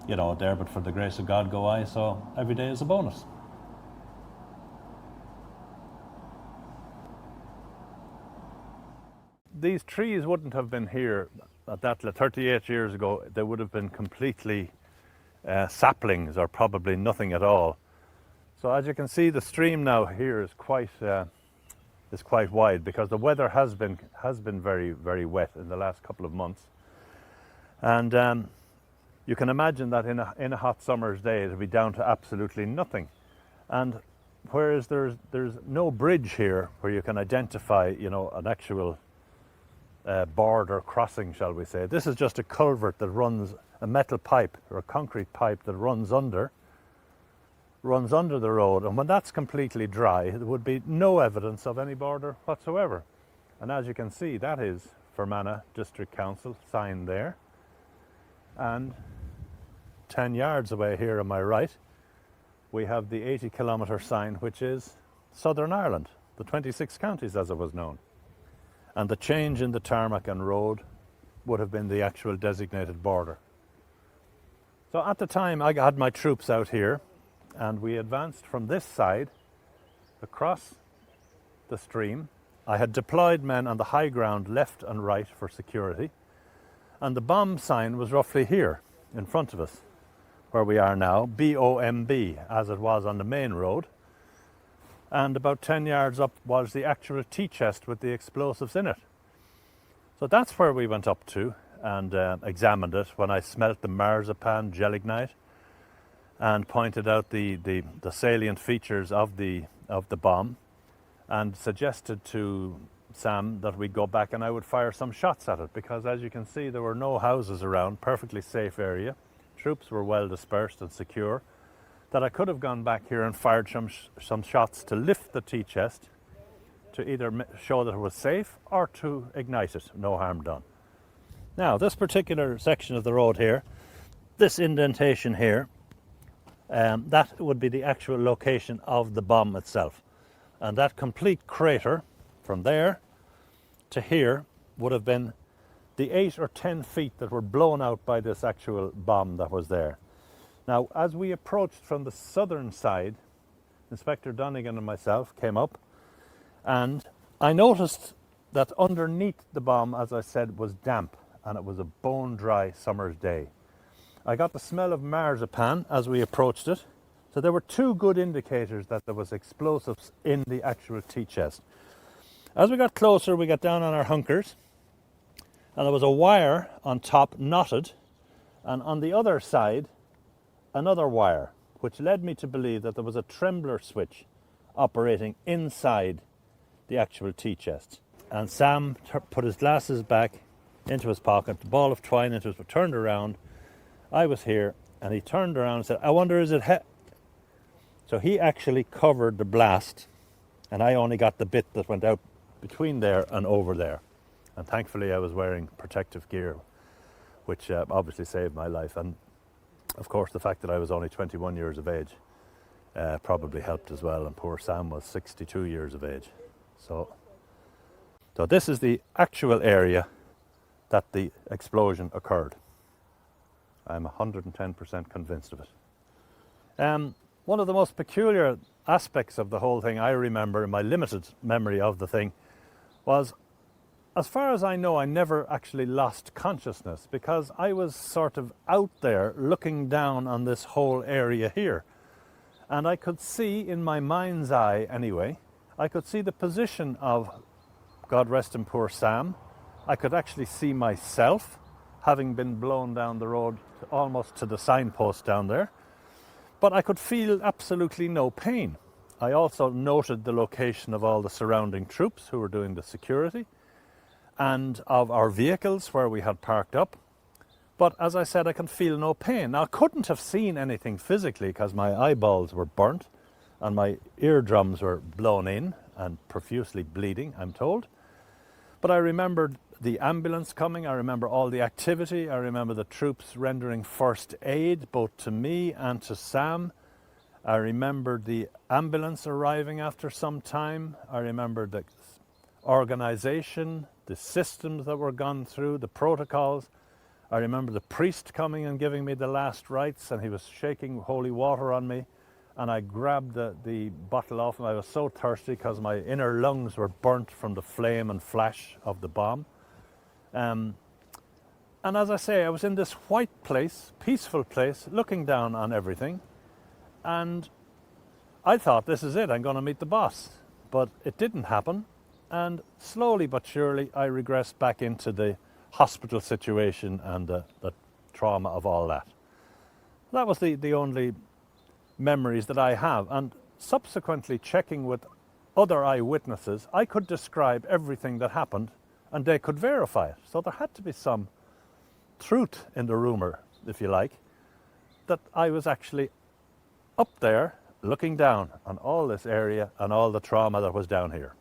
there, but for the grace of God go I, so every day is a bonus. These trees wouldn't have been here at that 38 years ago. They would have been completely saplings, or probably nothing at all. So as you can see, the stream now here is quite wide, because the weather has been very, very wet in the last couple of months, and you can imagine that in a hot summer's day it'll be down to absolutely nothing. And whereas there's no bridge here where you can identify an actual border crossing, shall we say. This is just a culvert that runs, a metal pipe or a concrete pipe that runs under the road, and when that's completely dry there would be no evidence of any border whatsoever. And as you can see, that is Fermanagh District Council sign there, and 10 yards away here on my right we have the 80-kilometre sign, which is Southern Ireland, the 26 counties as it was known. And the change in the tarmac and road would have been the actual designated border. So at the time I had my troops out here, and we advanced from this side across the stream. I had deployed men on the high ground left and right for security, and the bomb sign was roughly here in front of us, where we are now, BOMB, as it was on the main road. And about 10 yards up was the actual tea chest with the explosives in it. So that's where we went up to and examined it when I smelt the marzipan gelignite and pointed out the salient features of the bomb, and suggested to Sam that we go back and I would fire some shots at it, because as you can see there were no houses around, perfectly safe area. Troops were well dispersed and secure, that I could have gone back here and fired some shots to lift the tea chest, to either show that it was safe or to ignite it, no harm done. Now this particular section of the road here, this indentation here, that would be the actual location of the bomb itself, and that complete crater from there to here would have been the 8 or 10 feet that were blown out by this actual bomb that was there. Now, as we approached from the southern side, Inspector Donegan and myself came up, and I noticed that underneath the bomb, as I said, was damp, and it was a bone-dry summer's day. I got the smell of marzipan as we approached it, so there were two good indicators that there was explosives in the actual tea chest. As we got closer, we got down on our hunkers, and there was a wire on top knotted, and on the other side another wire, which led me to believe that there was a trembler switch operating inside the actual tea chest. And Sam put his glasses back into his pocket, the ball of twine into his, turned around. I was here, and he turned around and said, "I wonder, is it So he actually covered the blast, and I only got the bit that went out between there and over there. And thankfully I was wearing protective gear, which obviously saved my life. And of course the fact that I was only 21 years of age probably helped as well, and poor Sam was 62 years of age. So this is the actual area that the explosion occurred. I'm 110% convinced of it. One of the most peculiar aspects of the whole thing I remember in my limited memory of the thing was, as far as I know, I never actually lost consciousness, because I was sort of out there looking down on this whole area here. And I could see, in my mind's eye anyway, I could see the position of, God rest him, poor Sam. I could actually see myself having been blown down the road almost to the signpost down there. But I could feel absolutely no pain. I also noted the location of all the surrounding troops who were doing the security, and of our vehicles where we had parked up. But as I said, I can feel no pain. Now, I couldn't have seen anything physically because my eyeballs were burnt and my eardrums were blown in and profusely bleeding, I'm told. But I remembered the ambulance coming, I remember all the activity, I remember the troops rendering first aid both to me and to Sam. I remembered the ambulance arriving after some time. I remembered the organisation, the systems that were gone through, the protocols. I remember the priest coming and giving me the last rites, and he was shaking holy water on me, and I grabbed the bottle off him. I was so thirsty because my inner lungs were burnt from the flame and flash of the bomb. And as I say, I was in this white place, peaceful place, looking down on everything, and I thought, this is it, I'm going to meet the boss. But it didn't happen, and slowly but surely I regressed back into the hospital situation and the trauma of all that. That was the only memories that I have, and subsequently checking with other eyewitnesses, I could describe everything that happened and they could verify it. So there had to be some truth in the rumour, if you like, that I was actually up there looking down on all this area and all the trauma that was down here.